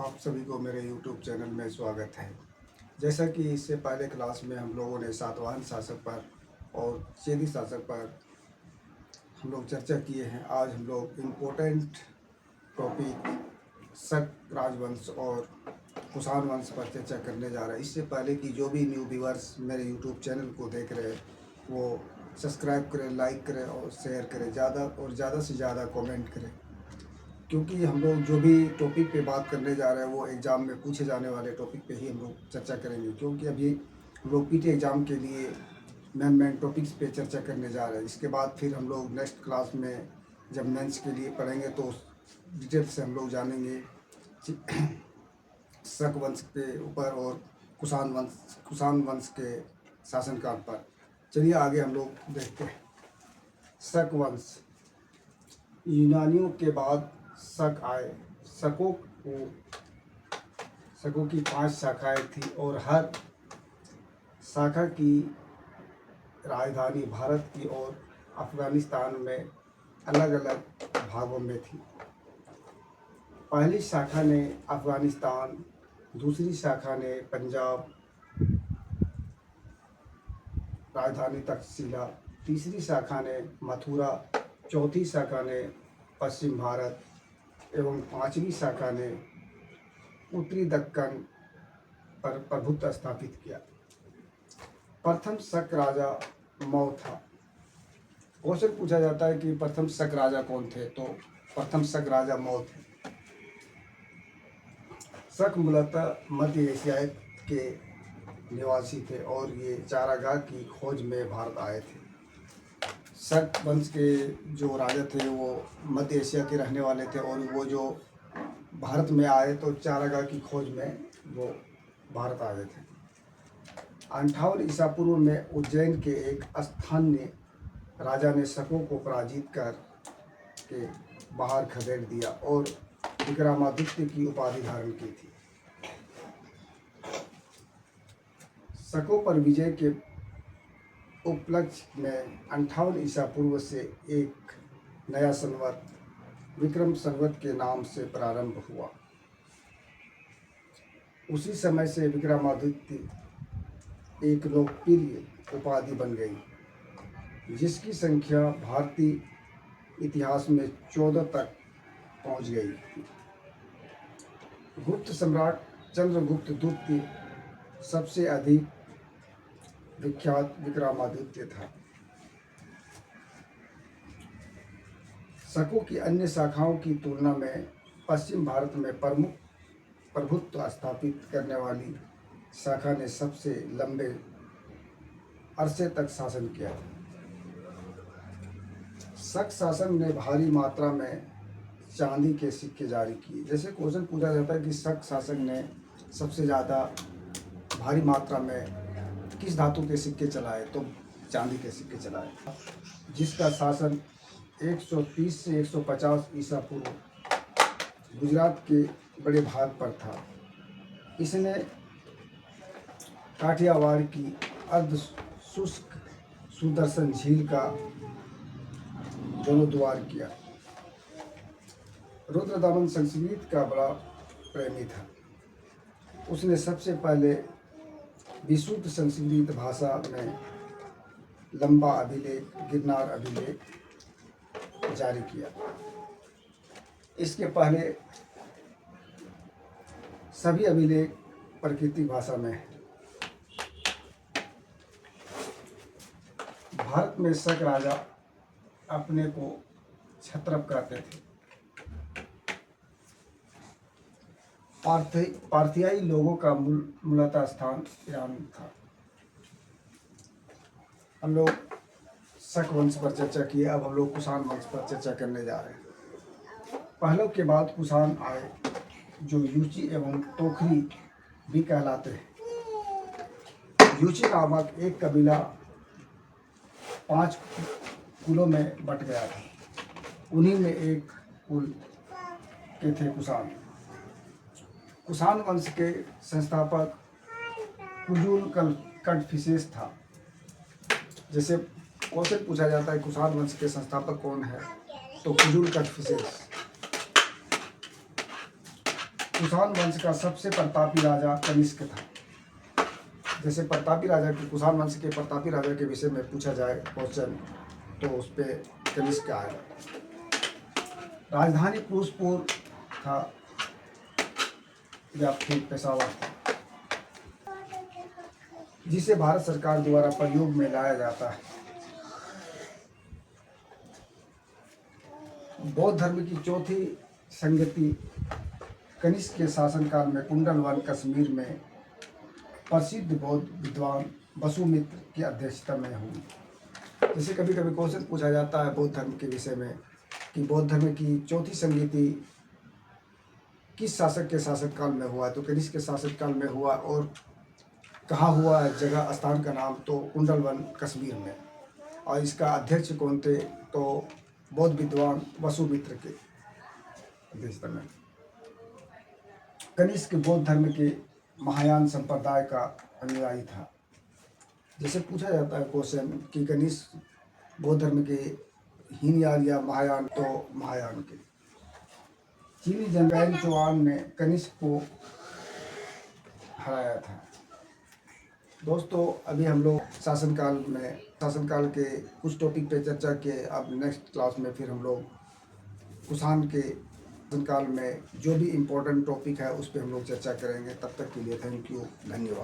आप सभी को मेरे YouTube चैनल में स्वागत है। जैसा कि इससे पहले क्लास में हम लोगों ने सातवाहन शासक पर और चेदी शासक पर हम लोग चर्चा किए हैं। आज हम लोग इम्पोर्टेंट टॉपिक शक राजवंश और कुषाण वंश पर चर्चा करने जा रहे हैं। इससे पहले कि जो भी न्यू व्यूअर्स मेरे YouTube चैनल को देख रहे हैं वो सब्सक्राइब करें, लाइक करें और शेयर करें, ज़्यादा से ज़्यादा कमेंट करें, क्योंकि हम लोग जो भी टॉपिक पे बात करने जा रहे हैं वो एग्ज़ाम में पूछे जाने वाले टॉपिक पे ही हम लोग चर्चा करेंगे। क्योंकि अभी हम लोग पीटी एग्ज़ाम के लिए मेन टॉपिक्स पे चर्चा करने जा रहे हैं। इसके बाद फिर हम लोग नेक्स्ट क्लास में जब मेंस के लिए पढ़ेंगे तो डिटेल से हम लोग जानेंगे शक वंश के ऊपर और कुषाण वंश के शासनकाल पर। चलिए आगे हम लोग देखते हैं। शक वंश। यूनानियों के बाद शक आए। शकों की 5 शाखाएं थी और हर शाखा की राजधानी भारत की और अफगानिस्तान में अलग अलग भागों में थी। पहली शाखा ने अफगानिस्तान, दूसरी शाखा ने पंजाब, राजधानी तक्षशिला, तीसरी शाखा ने मथुरा, चौथी शाखा ने पश्चिम भारत एवं पांचवी शाखा ने उत्तरी दक्कन पर प्रभुत्व स्थापित किया। प्रथम शक राजा मौ था। क्वेश्चन पूछा जाता है कि प्रथम शक राजा कौन थे, तो प्रथम शक राजा मौ थे। शक मूलतः मध्य एशिया के निवासी थे और ये चारागाह की खोज में भारत आए थे। शक वंश के जो राजा थे वो मध्य एशिया के रहने वाले थे और वो जो भारत में आए तो चारागाह की खोज में वो भारत आए थे। 58 ईसा पूर्व में उज्जैन के एक स्थानीय राजा ने शकों को पराजित कर के बाहर खदेड़ दिया और विक्रमादित्य की उपाधि धारण की थी। शकों पर विजय के उपलक्ष्य में 58 ईसा पूर्व से एक नया संवत विक्रम संवत के नाम से प्रारंभ हुआ। उसी समय से विक्रमादित्य एक लोकप्रिय उपाधि बन गई, जिसकी संख्या भारतीय इतिहास में 14 तक पहुंच गई। गुप्त सम्राट चंद्रगुप्त द्वितीय सबसे अधिक विख्यात विक्रमादित्य था। शकों की अन्य शाखाओं की तुलना में पश्चिम भारत में प्रमुख प्रभुत्व स्थापित करने वाली शाखा ने सबसे लंबे अरसे तक शासन किया था। शक शासन ने भारी मात्रा में चांदी के सिक्के जारी किए। जैसे क्वेश्चन पूछा जाता है कि शक शासक ने सबसे ज़्यादा भारी मात्रा में किस धातु के सिक्के चलाए, तो चांदी के सिक्के चलाए, जिसका शासन 130 से 150 ईसा पूर्व गुजरात के बड़े भाग पर था। इसने काठियावाड़ की अर्ध शुष्क सुदर्शन झील का जीर्णोद्धार किया। रुद्रदमन संस्कृत का बड़ा प्रेमी था। उसने सबसे पहले विशुद्ध संस्कृत भाषा में लंबा अभिलेख गिरनार अभिलेख जारी किया। इसके पहले सभी अभिलेख प्राकृतिक भाषा में है। भारत में शक राजा अपने को क्षत्रप कहते थे। पार्थियाई लोगों का मूलतः स्थान ईरान था। हम लोग शक वंश पर चर्चा किए, अब हम लोग कुषाण वंश पर चर्चा करने जा रहे हैं। पहलों के बाद कुषाण आए, जो यूची एवं तोखरी भी कहलाते हैं। यूची नामक एक कबीला 5 कुलों में बट गया था। उन्हीं में एक कुल के थे कुषाण। कुषाण वंश के संस्थापक कुजुल कण्टफिसेस था। जैसे क्वेश्चन पूछा जाता है कुषाण वंश के संस्थापक कौन है, तो कुजुल कण्टफिसेस। कुषाण वंश का सबसे प्रतापी राजा कनिष्क था। जैसे प्रतापी राजा के कुषाण वंश के प्रतापी राजा के विषय में पूछा जाए क्वेश्चन तो उस पर कनिष्क आएगा। राजधानी क्रूसपुर था या फिर पेशावर था, जिसे भारत सरकार द्वारा प्रयोग में लाया जाता है। बौद्ध धर्म की चौथी संगति कनिष्क के शासनकाल में कुंडलवन कश्मीर में प्रसिद्ध बौद्ध विद्वान वसुमित्र की अध्यक्षता में हुई। जैसे कभी कभी क्वेश्चन पूछा जाता है बौद्ध धर्म के विषय में कि बौद्ध धर्म की चौथी संगति किस शासक के शासनकाल में हुआ, तो कनिष्क के शासनकाल में हुआ। और कहाँ हुआ है, जगह स्थान का नाम तो कुंडलवन कश्मीर में। और इसका अध्यक्ष कौन थे, तो बौद्ध विद्वान वसुमित्र के अध्यक्षता में। कनिष्क बौद्ध धर्म के महायान संप्रदाय का अनुयायी था। जैसे पूछा जाता है क्वेश्चन कि कनिष्क बौद्ध धर्म के हीनयान या महायान, तो महायान के। चीनी जनरल चुआन ने कनिष्क को हराया था। दोस्तों, अभी हम लोग शासनकाल के कुछ टॉपिक पे चर्चा किए। अब नेक्स्ट क्लास में फिर हम लोग कुषाण के शासनकाल में जो भी इम्पोर्टेंट टॉपिक है उस पर हम लोग चर्चा करेंगे। तब तक के लिए थैंक यू, धन्यवाद।